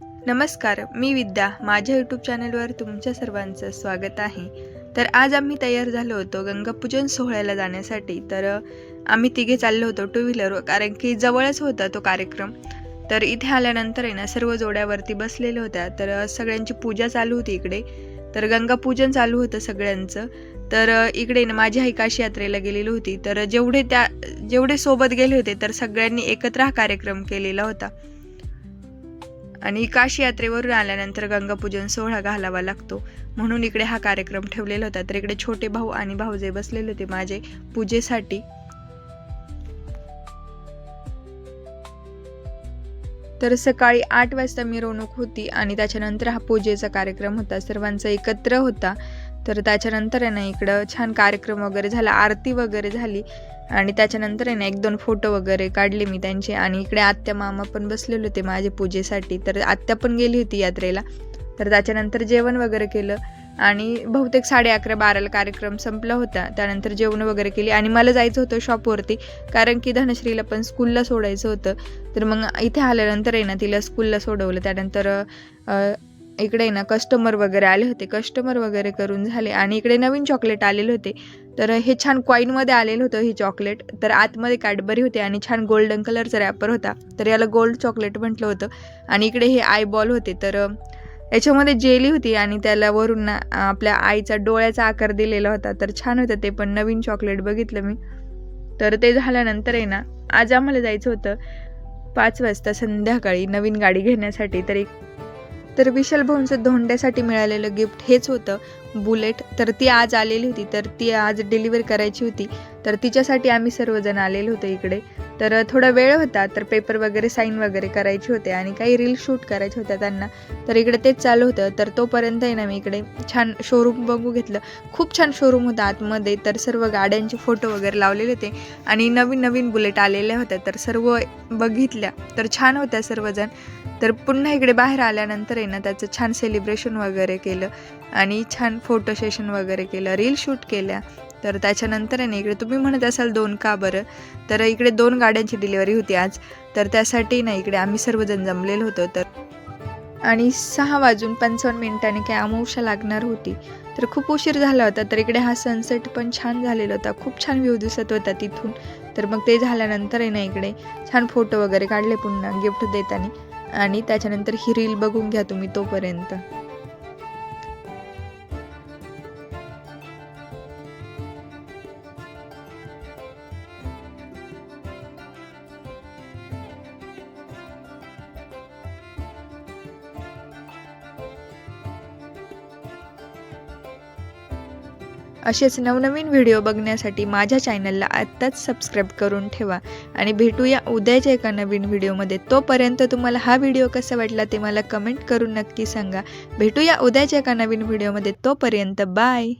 नमस्कार, मी विद्या. माझ्या यूट्यूब चॅनलवर तुमच्या सर्वांचं स्वागत आहे. तर आज आम्ही तयार झालो होतो गंगापूजन सोहळ्याला जाण्यासाठी. तर आम्ही तिघे चाललो होतो टू व्हीलरवर, कारण की जवळच होता तो कार्यक्रम. तर इथे आल्यानंतर आहे ना, सर्व जोड्यावरती बसलेल्या होत्या. तर सगळ्यांची पूजा चालू होती इकडे. तर गंगापूजन चालू होतं सगळ्यांचं. तर इकडे ना माझी आई काशी यात्रेला गेलेली होती. तर जेवढे सोबत गेले होते तर सगळ्यांनी एकत्र हा कार्यक्रम केलेला होता. आणि काशी यात्रेवरून आल्यानंतर गंगापूजन सोहळा घालावा लागतो, म्हणून इकडे हा कार्यक्रम ठेवलेला होता. तर इकडे छोटे भाऊ आणि भाऊजे बसलेले होते माझे पूजेसाठी. तर सकाळी 8 वाजता मिरवणूक होती आणि त्याच्यानंतर हा पूजेचा कार्यक्रम होता, सर्वांचा एकत्र होता. तर त्याच्यानंतर आहे ना इकडं छान कार्यक्रम वगैरे झाला, आरती वगैरे झाली आणि त्याच्यानंतर आहे ना 1-2 फोटो वगैरे काढले मी त्यांचे. आणि इकडे आत्या मामा पण बसलेले होते माझे पूजेसाठी. तर आत्या पण गेली होती यात्रेला. तर त्याच्यानंतर जेवण वगैरे केलं आणि बहुतेक 11:30-12ला कार्यक्रम संपला होता. त्यानंतर जेवण वगैरे केली आणि मला जायचं होतं शॉपवरती, कारण की धनश्रीला पण स्कूलला सोडायचं होतं. तर मग इथे आल्यानंतर आहे ना तिला स्कूलला सोडवलं. त्यानंतर इकडे ना कस्टमर वगैरे आले होते, कस्टमर वगैरे करून झाले आणि इकडे नवीन चॉकलेट आलेले होते. तर हे छान कॉईनमध्ये आलेलं होतं हे चॉकलेट. तर आतमध्ये कॅडबरी होते आणि छान गोल्डन कलरचा रॅपर होता. तर याला गोल्ड चॉकलेट म्हटलं होतं. आणि इकडे हे आयबॉल होते. तर याच्यामध्ये जेली होती आणि त्याला वरून ना आपल्या आईचा डोळ्याचा आकार दिलेला होता. तर छान होतं ते पण, नवीन चॉकलेट बघितलं मी. तर ते झाल्यानंतर आहे ना आज आम्हाला जायचं होतं 5 वाजता संध्याकाळी नवीन गाडी घेण्यासाठी. तर विशाल भाऊंचं धोंड्यासाठी मिळालेलं गिफ्ट हेच होतं, बुलेट. तर ती आज आलेली होती, तर ती आज डिलिव्हर करायची होती. तर तिच्यासाठी आम्ही सर्वजण आलेलो होतो इकडे. तर थोडा वेळ होता, तर पेपर वगैरे साईन वगैरे करायचे होते आणि काही रील शूट करायच्या होत्या त्यांना. तर इकडे तेच चालू होतं. तर तोपर्यंत आहे ना मी इकडे छान शोरूम बघू घेतलं. खूप छान शोरूम होता आतमध्ये. तर सर्व गाड्यांचे फोटो वगैरे लावलेले होते आणि नवीन नवीन बुलेट आलेल्या होत्या. तर सर्व बघितल्या, तर छान होत्या सर्वजण. तर पुन्हा इकडे बाहेर आल्यानंतर आहे ना त्याचं छान सेलिब्रेशन वगैरे केलं आणि छान फोटो सेशन वगैरे केलं, रील शूट केल्या. तर त्याच्यानंतर आहे ना इकडे तुम्ही म्हणत असाल 2 का बरं, तर इकडे 2 गाड्यांची डिलिव्हरी होती आज. तर त्यासाठी ना इकडे आम्ही सर्वजण जमलेलो होतो. तर आणि 6:55 काय अमावस्या लागणार होती. तर खूप उशीर झाला होता. तर इकडे हा सनसेट पण छान झालेला होता, खूप छान व्ह्यू दिसत होता तिथून. तर मग ते झाल्यानंतर आहे ना इकडे छान फोटो वगैरे काढले पुन्हा गिफ्ट देताना. आणि त्याच्यानंतर ही रील बघून घ्या तुम्ही तोपर्यंत. असेच नवनवीन व्हिडिओ बघण्यासाठी माझ्या चॅनलला आत्ताच सबस्क्राईब करून ठेवा आणि भेटूया उद्याच्या एका नवीन व्हिडिओमध्ये. तोपर्यंत तुम्हाला हा व्हिडिओ कसा वाटला ते मला कमेंट करून नक्की सांगा. भेटूया उद्याच्या एका नवीन व्हिडिओमध्ये. तोपर्यंत बाय.